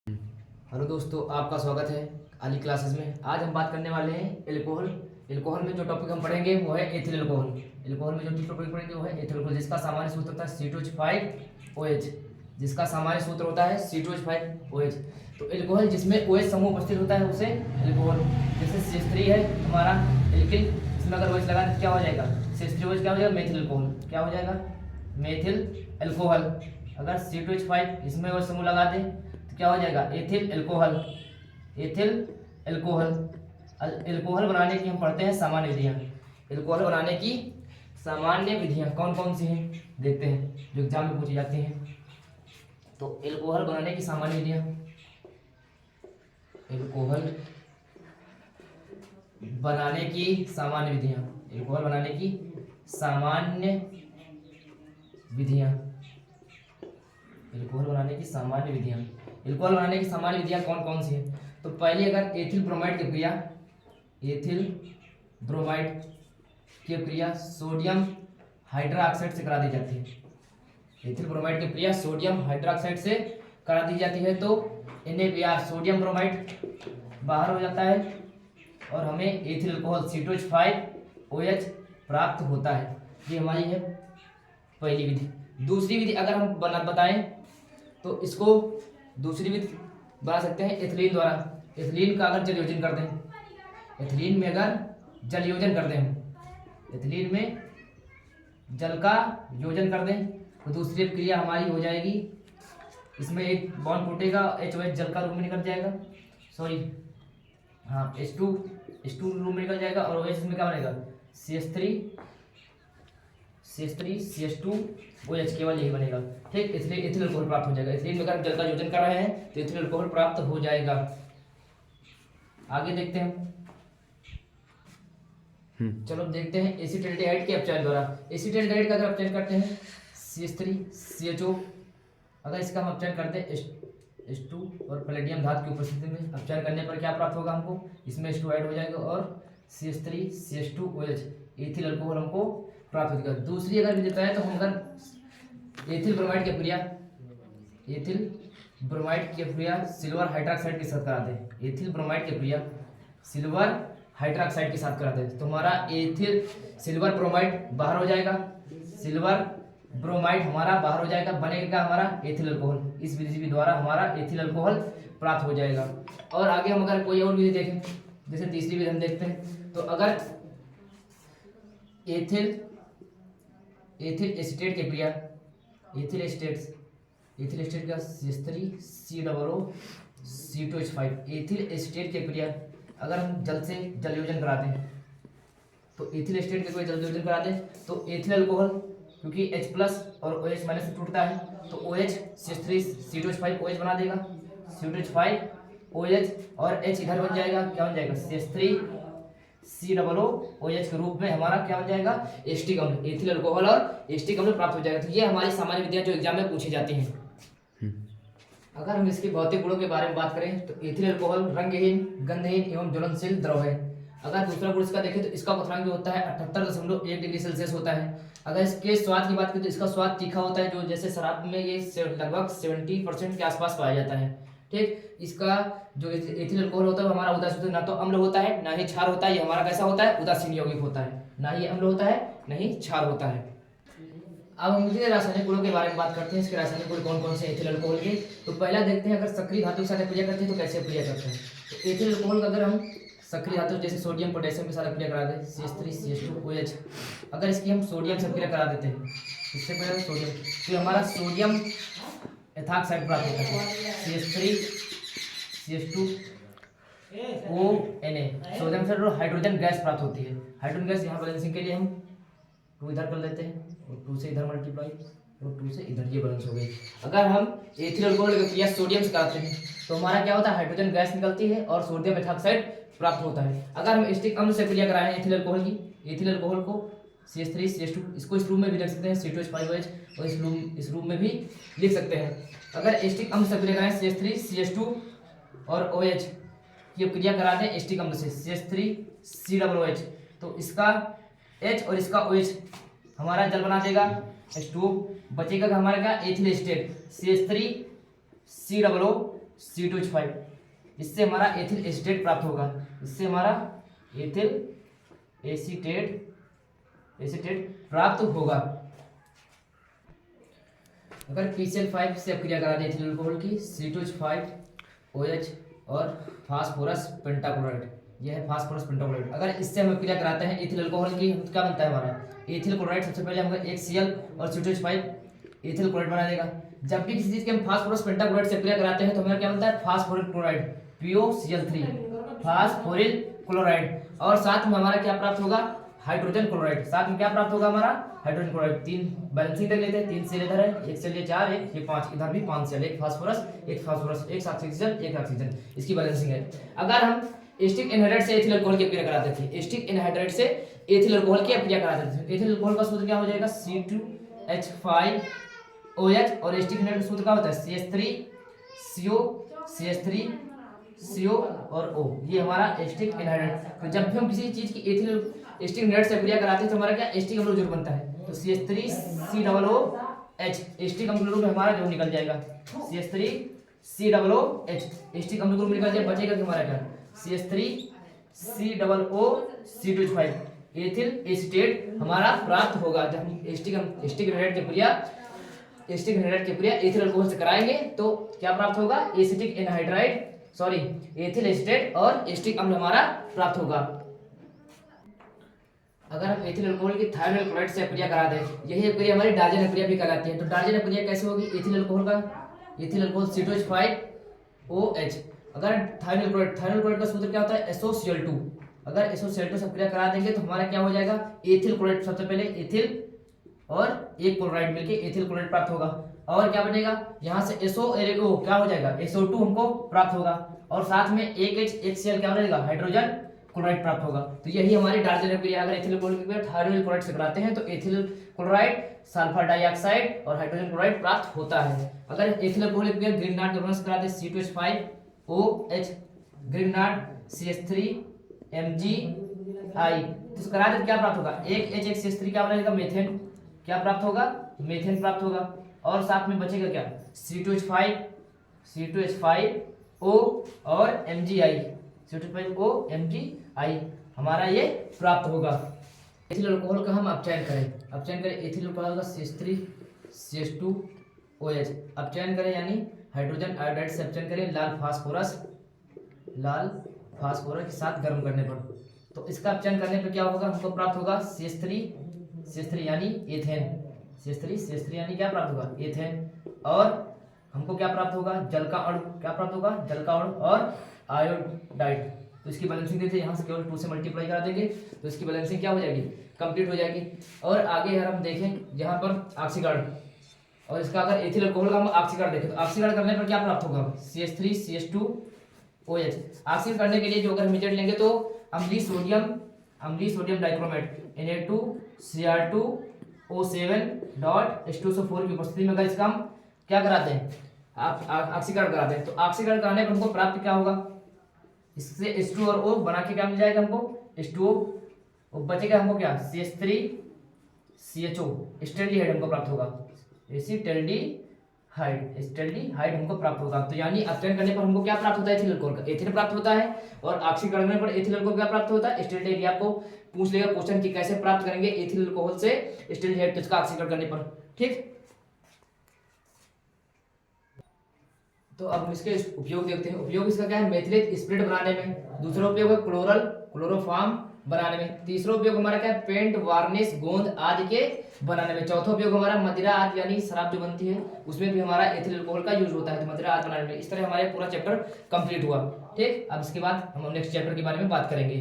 Hello दोस्तों, आपका स्वागत है अली क्लासेस में। आज हम बात करने वाले हैं एल्कोहल। एल्कोहल में जो टॉपिक हम पढ़ेंगे वो है एथिल एल्कोहल। एल्कोहल में जो टॉपिक पढ़ेंगे वो है एथिल एल्कोहल, जिसका सामान्य सूत्र होता है C2H5OH। जिसका सामान्य सूत्र होता है C2H5OH। तो एल्कोहल जिसमें OH समूह उपस्थित होता है उसे एल्कोहल। जैसे CH3 है हमारा एल्किल, इसमें अगर OH लगा तो क्या हो जाएगा? CH3OH क्या हो जाएगा? Methyl alcohol. क्या हो जाएगा? Methyl alcohol. अगर C2H5 इसमें OH समूह लगा दें तो क्या हो जाएगा? Ethyl alcohol. Ethyl alcohol. Alcohol बनाने की हम पढ़ते हैं सामान्य विधियां। एल्कोहल बनाने की सामान्य विधियां कौन कौन सी हैं देखते हैं, जो एग्जाम में पूछी जाती हैं। तो एल्कोहल बनाने की सामान्य विधियां, एल्कोहल बनाने की सामान्य विधियां, एल्कोहल बनाने की सामान्य विधियां, एल्कोहल बनाने की सामान्य विधियां। एल्कोहल बनाने की सामान्य विधियां कौन कौन सी हैं? तो पहले अगर एथिल ब्रोमाइड की क्रिया, एथिल ब्रोमाइड की क्रिया सोडियम हाइड्रोक्साइड से करा दी जाती है। एथिल ब्रोमाइड की क्रिया सोडियम हाइड्रोक्साइड से करा दी जाती है तो NaBr सोडियम ब्रोमाइड बाहर हो जाता है और हमें एथिल अल्कोहल C2H5OH प्राप्त होता है। ये हमारी है पहली विधि। दूसरी विधि अगर हम बताएं तो इसको दूसरी विधि बना सकते हैं एथिलीन द्वारा। एथिलीन का अगर जल योजन कर दें, एथिलीन में अगर जल योजन कर दें, एथिलीन में जल का योजन कर दें तो दूसरी क्रिया हमारी हो जाएगी। इसमें एक बॉन्ड टूटेगा, HOH जल का रूप में निकल जाएगा, सॉरी हाँ H2 रूप में निकल जाएगा और OH इसमें क्या बनेगा? CH3CH2OH केवल यही बनेगा। ठीक, इसलिए एथिल अल्कोहल प्राप्त हो जाएगा। एथिलीन में अगर जल का योजन कर रहे हैं तो एथिल अल्कोहल प्राप्त हो जाएगा। आगे देखते हैं। चलो देखते हैं एसिटाल्डिहाइड के अपचयन द्वारा। एसिटाल्डिहाइड का अगर अपचयन करते हैं CH3CHO, अगर इसका हम अपचयन करते हैं H2 और पैलेडियम धातु की उपस्थिति में, अपचयन करने पर क्या प्राप्त होगा हमको? इसमें H2 ऐड हो जाएगा और CH3CH2OH एथिल अल्कोहल हमको प्राप्त हो जाएगा। दूसरी अगर विधि है तो हम अगर एथिल ब्रोमाइड की क्रिया, एथिल ब्रोमाइड की क्रिया सिल्वर हाइड्रोक्साइड के साथ करा दें, एथिल ब्रोमाइड की क्रिया सिल्वर हाइड्रोक्साइड के साथ करा दें तो हमारा एथिल सिल्वर ब्रोमाइड बाहर हो जाएगा, सिल्वर ब्रोमाइड हमारा बाहर हो जाएगा, बनेगा हमारा एथिल अल्कोहल। इस विधि द्वारा हमारा एथिल अल्कोहल प्राप्त हो जाएगा। और आगे हम अगर कोई और विधि देखें, जैसे तीसरी विधि हम देखते हैं तो अगर एथिल एसिटेट की क्रिया, एथिल एसिटेट का C3COOC2H5 एथिल एसिटेट की क्रिया अगर हम जल से जल योजन कराते हैं तो एथिल एसिटेट के कोई जल योजन करा दें तो एथिल अल्कोहल, क्योंकि H+ और OH- से टूटता है तो OH C2H5OH बना देगा, C2H5OH और H इधर बन जाएगा, क्या बन जाएगा? CH3COOH के रूप में हमारा क्या बन जाएगा? एस्टिक अम्ल, एथिल अल्कोहल और एस्टिक अम्ल प्राप्त हो जाएगा। तो ये हमारी सामान्य विधियां जो एग्जाम में पूछी जाती हैं। अगर हम इसके भौतिक गुणों के बारे में बात करें तो एथिल अल्कोहल रंगहीन, गंधहीन एवं ज्वलनशील द्रव है। अगर दूसरा गुण इसका देखें तो इसका क्वथनांक जो होता है 78.1 डिग्री सेल्सियस होता है। अगर इसके स्वाद की बात करें तो इसका स्वाद तीखा होता है, जो जैसे शराब में ये लगभग 70% के आसपास पाया जाता है। ठीक, इसका जो एथिल अल्कोहल होता है हमारा उदासीन, ना तो अम्ल होता है ना ही क्षार होता है। ये हमारा कैसा होता है? उदासीन यौगिक होता है, ना ही अम्ल होता है ना ही क्षार होता है। अब हम इनके रासायनिक गुणों के बारे में बात करते हैं। इसके रासायनिक गुण कौन कौन से एथिल अल्कोहल के? तो पहला देखते हैं अगर सक्रिय धातु के साथ क्रिया करते हैं तो कैसे क्रिया करते हैं। तो एथिल अल्कोहल का अगर हम सक्रिय धातु जैसे सोडियम पोटेशियम के साथ क्रिया करा दें CH3CH2OH, अगर इसकी हम सोडियम से क्रिया करा देते हैं, इससे पहले सोडियम तो हमारा सोडियम एथॉक्साइड प्राप्त होता है CH3CH2ONA, सोडियम से हाइड्रोजन गैस प्राप्त होती है। हाइड्रोजन गैस यहाँ बैलेंसिंग के लिए हम 2 इधर कर लेते हैं और 2 से इधर मल्टीप्लाई और 2 से इधर, ये बैलेंस हो गई। अगर हम एथिल अल्कोहल की क्रिया सोडियम से कराते हैं तो हमारा क्या होता है? हाइड्रोजन गैस निकलती है और सोडियम एथॉक्साइड प्राप्त होता है। अगर हम एस्टिक अम्ल से क्रिया कराएं एथिल अल्कोहल की, एथिल अल्कोहल को CH3CH2, इसको इस रूप में भी लिख सकते हैं C2H5OH और इस रूप में भी लिख सकते हैं। अगर एस्टिक अम्ल से क्रिया कराएं CH3CH2 और OH की क्रिया करा दें एस्टिक अम्ल से CH3COOH तो इसका H और इसका OH हमारा जल बना देगा H2, बचेगा हमारे का एथिल एसिटेट CH3COO C2H5। इससे हमारा एथिल एसीटेट प्राप्त होगा, इससे हमारा एथिल एसीटेट प्राप्त होगा। अगर PCl5 से क्रिया करा दें एथिल अल्कोहल की, C2H5OH और फास्फोरस पेंटाक्लोराइड, यह है फास्फोरस पेंटाक्लोराइड। अगर इससे हम क्रिया कराते हैं एथिल अल्कोहल की, क्या बनता है हमारा एथिल क्लोराइड। सबसे पहले हमको एक Cl और C2H5 एथिल क्लोराइड बना देगा। जब भी किसी चीज के हम फास्फोरस पेंटाक्लोराइड से क्रिया कराते हैं तो हमारा क्या बनता है फास्फोरिल क्लोराइड, POCl3 फास्फोरिल क्लोराइड। और साथ में हमारा क्या प्राप्त होगा हाइड्रोजन क्लोराइड। साथ में क्या प्राप्त होगा हमारा हाइड्रोजन क्लोराइड। 3 बैलेंसिंग देख लेते हैं, 3 सेल इधर है, 1 सेल ये 4 है, ये 5, इधर भी 5 सेल, एक फास्फोरस, एक ऑक्सीजन, एक ऑक्सीजन, इसकी बैलेंसिंग है। अगर हम एसिटिक एनहाइड्राइड से एथिल अल्कोहल की क्रिया कराते थे, एसिटिक एनहाइड्राइड से एथिल अल्कोहल की क्रिया कराते थे, एथिल अल्कोहल का सूत्र क्या हो जाएगा C2H5OH और एसिटिक एनहाइड्राइड का सूत्र क्या होता है CH3CO और O। ये हमारा एसिटिक एनहाइड्राइड। तो जब भी हम किसी चीज की एथिल एसिटिक एनहाइड्राइड से क्रिया कराते हैं तो हमारा क्या एसिटिक अम्ल जोड़ बनता है, तो CH3COOH एसिटिक अम्ल ग्रुप में हमारा जोड़ निकल जाएगा, CH3COOH एसिटिक अम्ल ग्रुप निकल जाएगा, बचेगा कि हमारा क्या CH3COOC2H5 एथिल एसीटेट हमारा प्राप्त होगा। जब हम एसिटिक एनहाइड्राइड की क्रिया एथिल अल्कोहल से कराएंगे तो क्या प्राप्त होगा एथिल एसीटेट और एसिटिक अम्ल हमारा प्राप्त होगा। अगर हम एथिल अल्कोहल की थायरोइड क्लोराइड से क्रिया करा दें, यही क्रिया हमारी डार्जन क्रिया भी कहलाती है। तो डार्जन क्रिया कैसे होगी एथिल अल्कोहल C2H5OH। अगर थायरोइड क्लोराइड का सूत्र क्या होता है SOCl2। अगर SOCl2 से क्रिया करा देंगे तो हमारा क्या हो जाएगा एथिल क्लोराइड। सबसे पहले एथिल और एक क्लोराइड मिलके एथिल क्लोराइड प्राप्त होगा। और क्या बनेगा यहाँ से SO क्या हो जाएगा SO2 हमको प्राप्त होगा। और साथ में एक H एक Cl क्या बनेगा हाइड्रोजन क्लोराइड प्राप्त होगा। तो यही हमारी डार्जन क्रिया। अगर एथिल अल्कोहल की क्रिया थायरोइड क्लोराइड से कराते हैं तो एथिल क्लोराइड, सल्फर डाइऑक्साइड और हाइड्रोजन क्लोराइड प्राप्त होता है। अगर एथिल अल्कोहल की क्रिया ग्रिग्नार्ड के से कराते हैं C2H5OH ग्रिग्नार्ड CH3MgI तो करा दे क्या प्राप्त होगा एक H एक CH3 क्या बनेगा मेथेन, क्या प्राप्त होगा मेथेन प्राप्त होगा। और साथ में बचेगा क्या C2H5O और MgI हमारा ये प्राप्त होगा। एथिल अल्कोहल का हम अपचयन करें एथिल अल्कोहल का CH3CH2OH अपचयन करें, यानी हाइड्रोजन आयोडाइड से अपचयन करें लाल फास्फोरस के साथ गर्म करने पर। तो इसका अपचयन करने पर क्या होगा हमको प्राप्त होगा CH3 यानी एथेन, CH3 यानी क्या प्राप्त होगा एथेन। और हमको क्या प्राप्त होगा जल का अणु, क्या प्राप्त होगा जल का अणु और आयोडाइड। तो इसकी बैलेंसिंग देते यहाँ से केवल 2 से मल्टीप्लाई करा देंगे तो इसकी बैलेंसिंग क्या हो जाएगी कंप्लीट हो जाएगी। और आगे अगर हम देखें यहाँ पर ऑक्सीकरण, और इसका अगर एथिल अल्कोहल का हम ऑक्सीकरण देखें तो ऑक्सीकरण करने पर क्या प्राप्त होगा CH3CH2OH। ऑक्सीकरण करने के लिए जो अगर मेथड लेंगे तो अम्लीय सोडियम डाइक्रोमेट Na2Cr2O7.H2SO4 की उपस्थिति में अगर इसका हम क्या कराते हैं ऑक्सीकरण कराते हैं तो ऑक्सीकरण कराने पर हमको प्राप्त क्या होगा इससे H2 और O बना के क्या मिल जाएगा हमको H2O और बचेगा हमको क्या CH3CHO एसिटाल्डिहाइड हमको प्राप्त होगा, एसिटाल्डिहाइड हमको प्राप्त होगा। तो यानी अपचयन करने पर हमको क्या प्राप्त होता है एथिल अल्कोहल का एथिल प्राप्त होता है, और ऑक्सीकरण करने पर एथिल अल्कोहल क्या प्राप्त होता है एसिटाल्डिहाइड। आपको पूछ लेगा क्वेश्चन कि कैसे प्राप्त करेंगे एथिल अल्कोहल से एसिटाल्डिहाइड किसका ऑक्सीकरण करने पर, ठीक। तो अब हम इसके उपयोग देखते हैं। उपयोग इसका क्या है मेथिलेट स्प्रिट बनाने में, दूसरा उपयोग है क्लोरोफॉर्म बनाने में, तीसरा उपयोग हमारा क्या है पेंट वार्निश गोंद आदि के बनाने में, चौथा उपयोग हमारा मदिरा आदि यानी शराब जो बनती है उसमें भी हमारा एथिल अल्कोहल का यूज होता है, तो मदिरा आदि बनाने में। इस तरह हमारे पूरा चैप्टर कंप्लीट हुआ, ठीक। अब इसके बाद हम नेक्स्ट चैप्टर के बारे में बात करेंगे।